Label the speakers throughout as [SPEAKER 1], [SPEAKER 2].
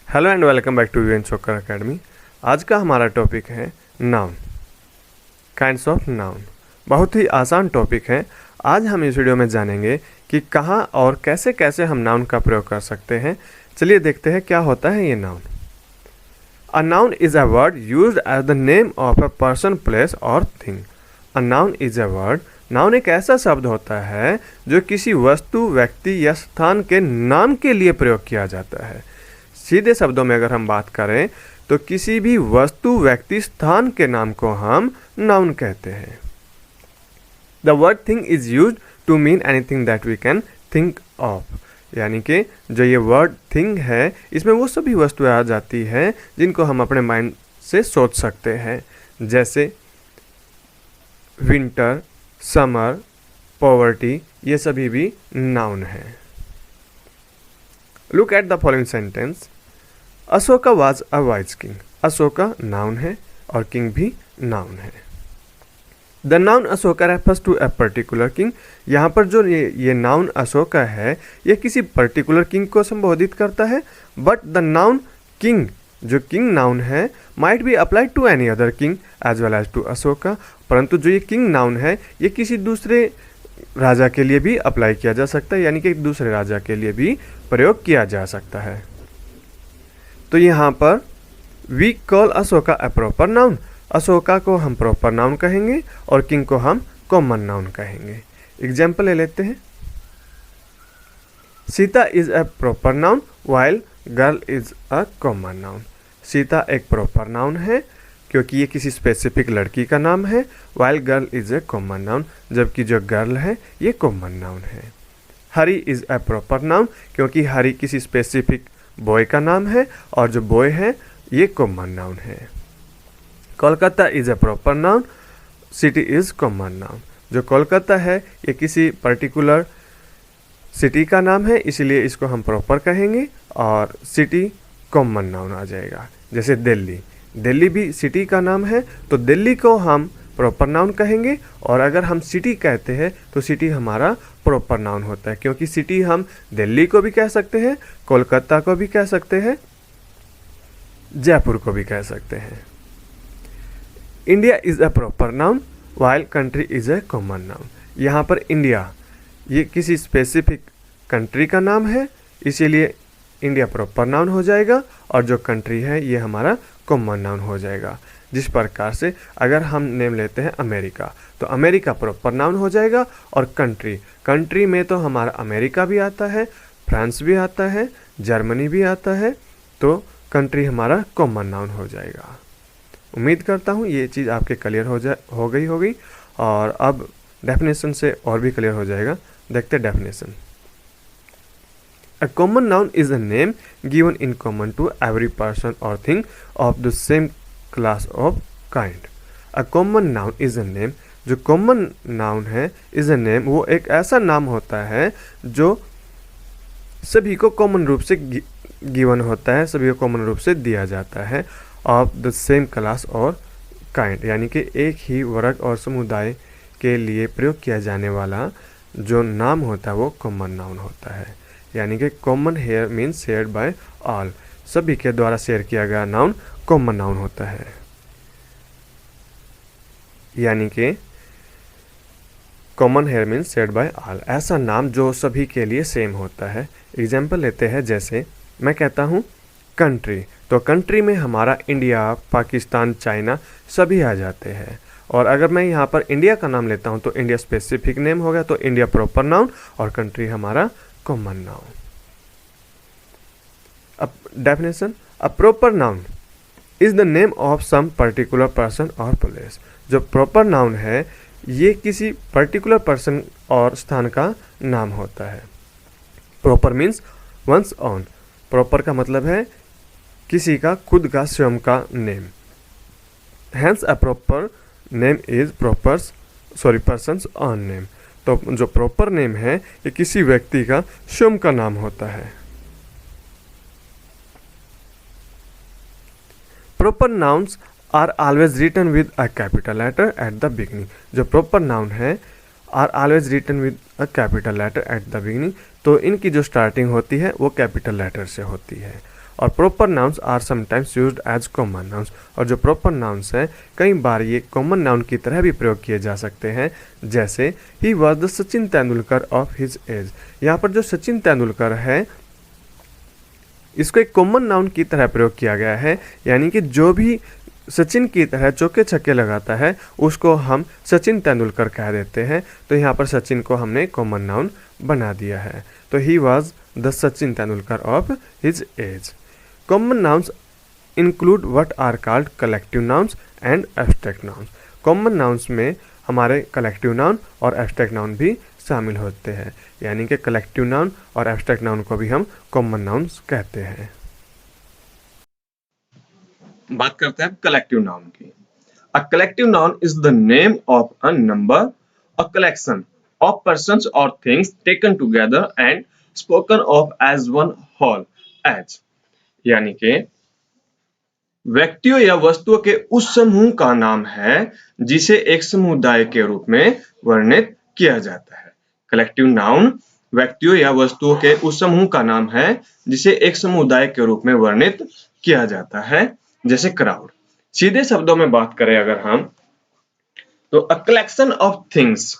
[SPEAKER 1] Hello and welcome back to यूएन चोकर academy. आज का हमारा टॉपिक है नाउन, काइंड्स ऑफ नाउन। बहुत ही आसान टॉपिक है। आज हम इस वीडियो में जानेंगे कि कहाँ और कैसे कैसे हम नाउन का प्रयोग कर सकते हैं। चलिए देखते हैं क्या होता है ये noun. A noun is a word used as the name of a person, place और thing. A noun is a word, noun एक ऐसा शब्द होता है जो किसी वस्तु, व्यक्ति या स्थान के नाम के लिए प्रयोग किया जाता है। सीधे शब्दों में अगर हम बात करें तो किसी भी वस्तु, व्यक्ति, स्थान के नाम को हम नाउन कहते हैं। The word thing is used to mean anything that we can think of, यानी कि जो ये वर्ड थिंग है इसमें वो सभी वस्तुएं आ जाती हैं जिनको हम अपने माइंड से सोच सकते हैं, जैसे विंटर, समर, पॉवर्टी, ये सभी भी नाउन है। Look at the following sentence. Ashoka was a wise king. Ashoka noun है और किंग भी नाउन है। The noun Ashoka refers to a particular king. यहाँ पर जो ये नाउन अशोका है ये किसी पर्टिकुलर किंग को संबोधित करता है। बट द नाउन किंग, जो किंग नाउन है, might be applied to any other king as well as to Ashoka. परंतु जो ये किंग नाउन है ये किसी दूसरे राजा के लिए भी अप्लाई किया जा सकता है, यानी कि दूसरे राजा के लिए भी प्रयोग किया जा सकता है। तो यहाँ पर we call Ashoka a proper noun. Ashoka को हम प्रॉपर नाउन कहेंगे और किंग को हम कॉमन नाउन कहेंगे। एग्जाम्पल ले लेते हैं। Sita is a proper noun while girl is a common noun. Sita एक प्रॉपर नाउन है क्योंकि ये किसी स्पेसिफिक लड़की का नाम है, while girl is a common noun, जबकि जो गर्ल है ये कॉमन नाउन है। हरी इज अ प्रॉपर नाउन क्योंकि हरी किसी स्पेसिफिक बॉय का नाम है और जो बॉय है ये कॉमन नाउन है। Kolkata is a proper noun, city is common noun. जो कोलकाता है ये किसी पर्टिकुलर सिटी का नाम है, इसलिए इसको हम प्रॉपर कहेंगे और सिटी कॉमन नाउन आ जाएगा। जैसे दिल्ली, दिल्ली भी सिटी का नाम है तो दिल्ली को हम प्रॉपर नाउन कहेंगे, और अगर हम सिटी कहते हैं तो सिटी हमारा प्रॉपर नाउन होता है, क्योंकि सिटी हम दिल्ली को भी कह सकते हैं, कोलकाता को भी कह सकते हैं, जयपुर को भी कह सकते हैं। India is a proper noun while country is a common noun. यहाँ पर इंडिया ये किसी स्पेसिफिक कंट्री का नाम है, इसीलिए इंडिया प्रॉपर नाउन हो जाएगा और जो कंट्री है ये हमारा कॉमन नाउन हो जाएगा। जिस प्रकार से अगर हम नेम लेते हैं अमेरिका तो अमेरिका प्रॉपर नाउन हो जाएगा, और कंट्री में तो हमारा अमेरिका भी आता है, फ्रांस भी आता है, जर्मनी भी आता है, तो कंट्री हमारा कॉमन नाउन हो जाएगा। उम्मीद करता हूँ ये चीज़ आपके क्लियर हो गई होगी, और अब डेफिनेशन से और भी क्लियर हो जाएगा। देखते हैं definition. A common noun is a name given in common to every person or thing of the same class of kind. A common noun is a name, जो common noun है is a name, वो एक ऐसा नाम होता है जो सभी को कॉमन रूप से गिवन होता है, सभी को कॉमन रूप से दिया जाता है, ऑफ द सेम क्लास और काइंड, यानी कि एक ही वर्ग और समुदाय के लिए प्रयोग किया जाने वाला जो नाम होता है वो कॉमन नाउन होता है। यानी कि common here means shared by all, सभी के द्वारा शेयर किया गया नाउन कॉमन नाउन होता है। यानी कि common here means shared by all, ऐसा नाम जो सभी के लिए सेम होता है। एग्जाम्पल लेते हैं, जैसे मैं कहता हूँ कंट्री, तो कंट्री में हमारा इंडिया, पाकिस्तान, चाइना सभी आ जाते हैं, और अगर मैं यहाँ पर इंडिया का नाम लेता हूँ तो इंडिया स्पेसिफिक नेम हो गया, तो इंडिया प्रॉपर नाउन और कंट्री हमारा कॉमन नाउन। अब definition, a proper noun is the name of some particular person और प्लेस। जो प्रॉपर नाउन है ये किसी पर्टिकुलर पर्सन और स्थान का नाम होता है। Proper means one's own, proper का मतलब है किसी का खुद का स्वयं का name. Hence a proper name is person's own name, तो जो प्रॉपर नेम है ये किसी व्यक्ति का स्वयं का नाम होता है। Proper nouns are always written with a capital letter at the beginning. जो प्रॉपर नाउन है are always written with a capital letter at the beginning, तो इनकी जो स्टार्टिंग होती है वो कैपिटल लेटर से होती है। और proper nouns are sometimes used as common nouns, और जो प्रॉपर नाउन्स हैं कई बार ये कॉमन नाउन की तरह भी प्रयोग किए जा सकते हैं। जैसे ही was the Sachin Tendulkar of his as, यहाँ पर जो सचिन तेंदुलकर है इसको एक कॉमन नाउन की तरह प्रयोग किया गया है, यानी कि जो भी सचिन की तरह चौके छक्के लगाता है उसको हम सचिन तेंदुलकर कह देते हैं। तो यहाँ पर सचिन को हमने कॉमन नाउन बना दिया है। तो he was the Sachin Tendulkar of his age. Common nouns include what are called collective nouns and abstract nouns. Common nouns में हमारे कलेक्टिव नाउन और एब्स्ट्रैक्ट नाउन भी शामिल होते हैं, यानी कि कलेक्टिव नाउन और एब्स्ट्रैक्ट नाउन को भी हम कॉमन नाउन्स कहते हैं।
[SPEAKER 2] बात करते हैं कलेक्टिव नाउन की। A collective noun is the name of a number, a collection of persons और things taken together and spoken of as one whole as, यानी कि व्यक्तियों या वस्तुओं के उस समूह का नाम है जिसे एक समुदाय के रूप में वर्णित किया जाता है। कलेक्टिव नाउन व्यक्तियों या वस्तुओं के उस समूह का नाम है जिसे एक समुदाय के रूप में वर्णित किया जाता है, जैसे क्राउड। सीधे शब्दों में बात करें अगर हम, तो अ collection of things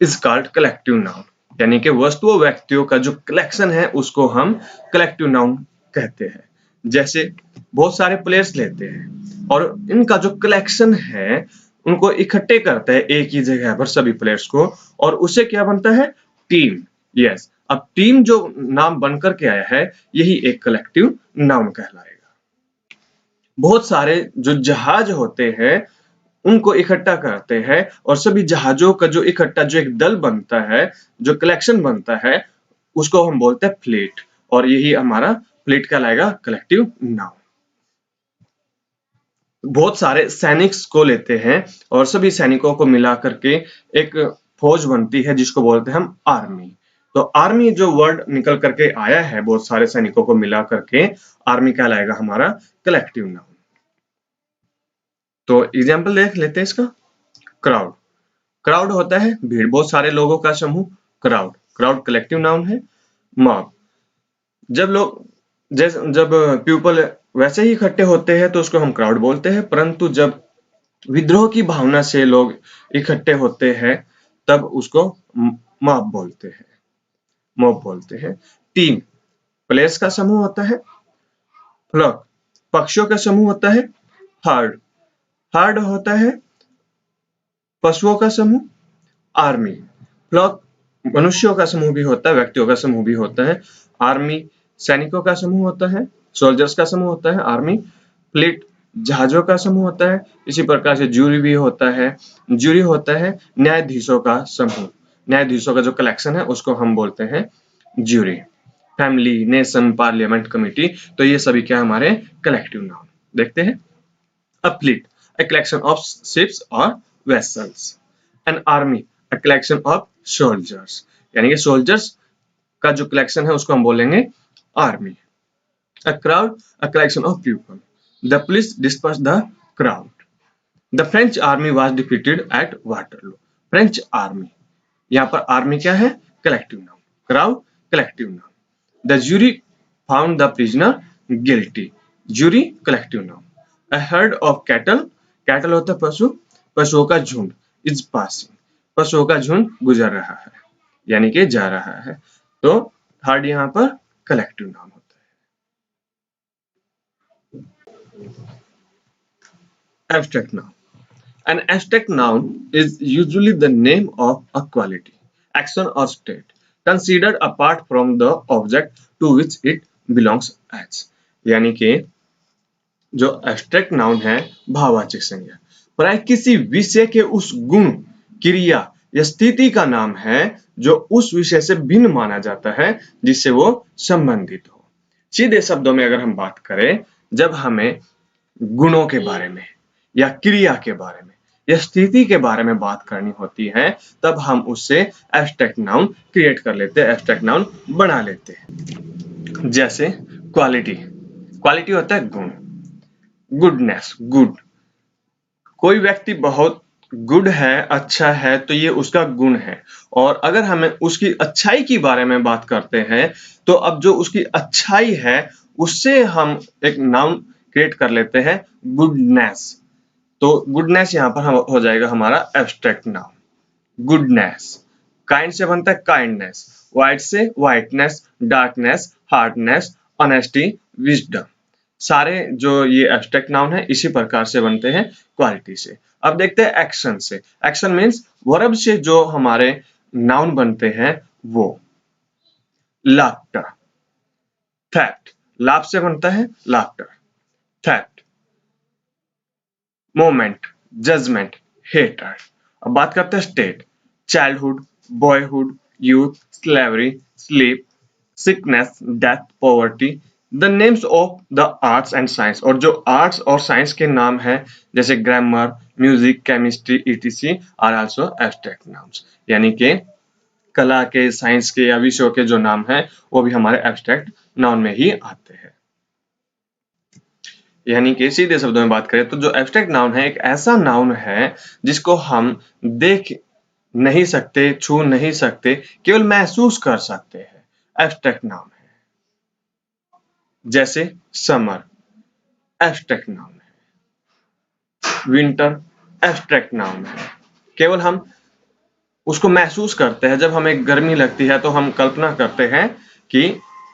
[SPEAKER 2] is called collective noun, यानी कि वस्तुओं व्यक्तियों का जो कलेक्शन है उसको हम कलेक्टिव नाउन कहते हैं। जैसे बहुत सारे प्लेयर्स लेते हैं और इनका जो कलेक्शन है उनको इकट्ठे करते हैं एक ही जगह पर सभी प्लेयर्स को, और उससे क्या बनता है, टीम। यस, अब टीम जो नाम बनकर के आया है यही एक कलेक्टिव नाउन कहलाएगा। बहुत सारे जो जहाज होते हैं उनको इकट्ठा करते हैं और सभी जहाजों का जो इकट्ठा जो एक दल बनता है, जो कलेक्शन बनता है, उसको हम बोलते हैं फ्लीट, और यही हमारा फ्लीट कहलाएगा कलेक्टिव नाउन। बहुत सारे सैनिक को लेते हैं और सभी सैनिकों को मिला करके एक फौज बनती है जिसको बोलते हैं हम आर्मी। तो आर्मी जो वर्ड निकल करके आया है बहुत सारे सैनिकों को मिला करके, आर्मी कहलाएगा हमारा कलेक्टिव नाउन। तो एग्जाम्पल देख लेते हैं इसका। क्राउड, क्राउड होता है भीड़, बहुत सारे लोगों का समूह, क्राउड। क्राउड कलेक्टिव नाउन है। मॉब, जब लोग जब पीपल वैसे ही इकट्ठे होते हैं तो उसको हम क्राउड बोलते हैं, परंतु जब विद्रोह की भावना से लोग इकट्ठे होते हैं तब उसको मॉब बोलते हैं, मॉब बोलते हैं। टीम प्लेयर्स का समूह होता है। फ्लॉक पक्षियों का समूह होता है। हर्ड, हर्ड होता है पशुओं का समूह। आर्मी, फ्लॉक मनुष्यों का समूह भी होता है, व्यक्तियों का समूह भी होता है। आर्मी सैनिकों का समूह होता है, सोल्जर्स का समूह होता है आर्मी। फ्लीट जहाजों का समूह होता है। इसी प्रकार से जूरी भी होता है। जूरी होता है न्यायाधीशों का समूह, न्यायाधीशों का जो कलेक्शन है उसको हम बोलते हैं jury. Family, nation, parliament, committee, तो ये सभी क्या हमारे कलेक्टिव नाउन। देखते हैं। A fleet, a collection of ships or vessels. An army, a collection of soldiers. यानी कि soldiers का जो collection है उसको हम बोलेंगे army. A crowd, a collection of people. The police dispersed the crowd. The French army was defeated at Waterloo. French army, यहाँ पर army क्या है, collective noun. Crowd, collective noun. The jury found the prisoner guilty. Jury, collective noun. A herd of cattle, cattle होता है पशु, पशुओं का झुंड, is passing, पशुओं का झुंड गुजर रहा है, यानी कि जा रहा है। तो हर्ड यहाँ पर कलेक्टिव नाउन होता है। Abstract noun, an abstract noun is usually the name of a quality, action or state considered apart from the object to which it belongs as, यानी कि जो एब्स्ट्रैक्ट नाउन है भाववाचक संज्ञा प्राय किसी विषय के उस गुण, क्रिया या स्थिति का नाम है जो उस विषय से भिन्न माना जाता है जिससे वो संबंधित हो। सीधे शब्दों में अगर हम बात करें, जब हमें गुणों के बारे में या क्रिया के बारे में या स्थिति के बारे में बात करनी होती है तब हम उससे एब्स्ट्रैक्ट नाउन क्रिएट कर लेते हैं, एब्स्ट्रैक्ट नाउन बना लेते हैं। जैसे क्वालिटी, क्वालिटी होता है गुण, गुडनेस, गुड, कोई व्यक्ति बहुत गुड है, अच्छा है, तो ये उसका गुण है। और अगर हमें उसकी अच्छाई के बारे में बात करते हैं, तो अब जो उसकी अच्छाई है उससे हम एक नाउन क्रिएट कर लेते हैं, गुडनेस। तो गुडनेस यहाँ पर हो जाएगा हमारा एब्स्ट्रैक्ट नाउन। गुडनेस। काइंड से बनता है काइंडनेस, वाइट से whiteness, darkness, hardness, honesty, wisdom. सारे जो ये एब्स्ट्रैक्ट नाउन है इसी प्रकार से बनते हैं क्वालिटी से। अब देखते हैं एक्शन से। एक्शन मीन्स वर्ब से जो हमारे नाउन बनते हैं वो। लाफ्टर, थेफ्ट, लाफ से बनता है laughter, theft, moment, judgement, hater. अब बात करते हैं state. Childhood, boyhood, youth, slavery, sleep, sickness, death, poverty. The names of the arts and science, और जो आर्ट्स और साइंस के नाम है जैसे grammar, music, chemistry, ETC are also abstract nouns. यानी कि कला के, साइंस के या विषयों के जो नाम है वो भी हमारे एब्स्ट्रैक्ट नाउन में ही आते हैं। यानी कि सीधे शब्दों में बात करें तो जो एब्स्ट्रैक्ट नाउन है एक ऐसा नाउन है जिसको हम देख नहीं सकते, छू नहीं सकते, केवल महसूस कर सकते हैं, एब्स्ट्रैक्ट नाउन है। जैसे समर एब्स्ट्रैक्ट नाउन है, विंटर एब्स्ट्रैक्ट नाउन है। केवल हम उसको महसूस करते हैं। जब हमें गर्मी लगती है तो हम कल्पना करते हैं कि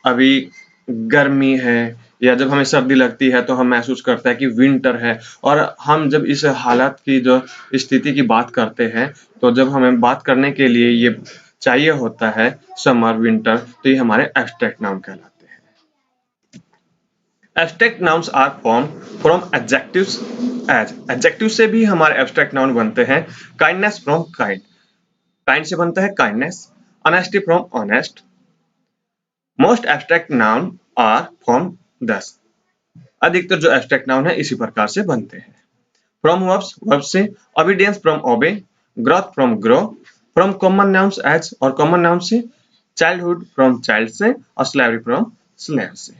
[SPEAKER 2] अभी गर्मी है, या जब हमें सर्दी लगती है तो हम महसूस करते हैं कि विंटर है। और हम जब इस हालत की जो स्थिति की बात करते हैं तो जब हमें बात करने के लिए ये चाहिए होता है समर, विंटर, तो ये हमारे एब्स्ट्रैक्ट नाउन कहलाते हैं। Abstract nouns are form from adjectives as. Adjective से भी हमारे एब्स्ट्रैक्ट नाउन बनते हैं। काइंडनेस फ्रॉम काइंड, काइंड से बनता है kindness. Honesty from honest. Most abstract noun are from this. अधिकतर जो एब्स्ट्रैक्ट नाउन है इसी प्रकार से बनते हैं। फ्रॉम वर्ब्स, वर्ब से। Obedience from obey, growth from grow, from common nouns as, और कॉमन नाउन से। चाइल्डहुड फ्रॉम चाइल्ड से, और स्लेवरी फ्रॉम स्लेव से।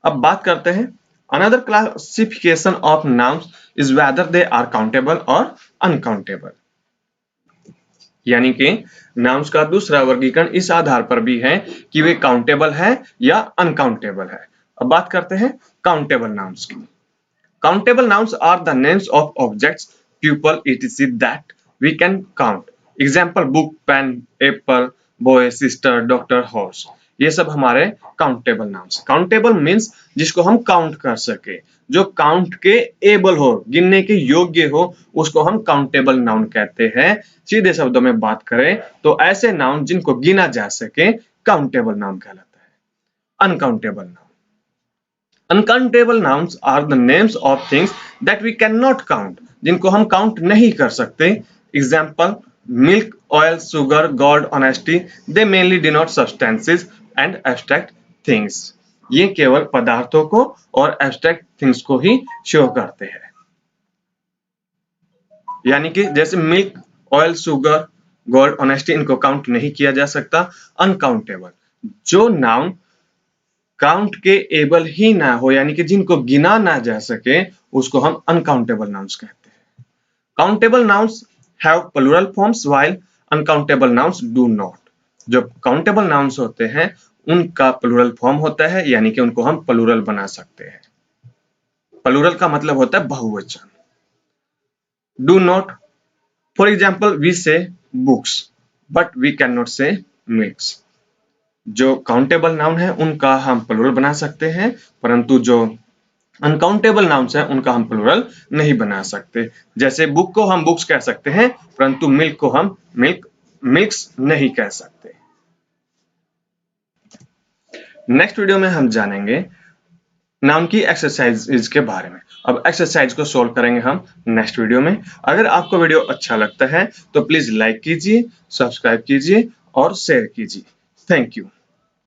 [SPEAKER 2] अब बात करते हैं another classification of nouns is whether they are countable और अनकाउंटेबल। यानी कि नाउन्स का दूसरा वर्गीकरण इस आधार पर भी है कि वे काउंटेबल है या अनकाउंटेबल है। अब बात करते हैं काउंटेबल नाउन्स की। Countable nouns are the names of objects, people, etc that we can count. Example book, pen, apple, boy, sister, doctor, horse. ये सब हमारे काउंटेबल नाउन्स। काउंटेबल मीन्स जिसको हम काउंट कर सके, जो काउंट के एबल हो, गिनने के योग्य हो, उसको हम काउंटेबल नाउन कहते हैं। सीधे शब्दों में बात करें तो ऐसे नाउन जिनको गिना जा सके काउंटेबल नाउन कहलाता है। Uncountable noun, uncountable nouns are the names of things that we can not count, जिनको हम काउंट नहीं कर सकते। Example milk, oil, sugar, god, honesty. They mainly denote substances and abstract things. ये केवल पदार्थों को और एब्स्ट्रैक्ट थिंग्स को ही शो करते हैं। यानी कि जैसे milk, oil, sugar, gold, honesty, इनको काउंट नहीं किया जा सकता। अनकाउंटेबल, जो नाउन काउंट के एबल ही ना हो, यानी कि जिनको गिना ना जा सके, उसको हम अनकाउंटेबल नाउन्स कहते हैं। Countable nouns have plural forms while uncountable nouns do not. जो काउंटेबल नाउन्स होते हैं उनका प्लूरल फॉर्म होता है, यानी कि उनको हम प्लूरल बना सकते हैं। प्लूरल का मतलब होता है बहुवचन। Do not, for example we say books but we can not say milks. जो काउंटेबल नाउन है उनका हम प्लूरल बना सकते हैं, परंतु जो अनकाउंटेबल नाउन्स है उनका हम प्लूरल नहीं बना सकते। जैसे बुक को हम बुक्स कह सकते हैं, परंतु मिल्क को हम मिल्क्स नहीं कह सकते। नेक्स्ट वीडियो में हम जानेंगे नाउन की एक्सरसाइज के बारे में। अब एक्सरसाइज को सोल्व करेंगे हम नेक्स्ट वीडियो में। अगर आपको वीडियो अच्छा लगता है तो प्लीज लाइक कीजिए, सब्सक्राइब कीजिए और शेयर कीजिए। Thank you.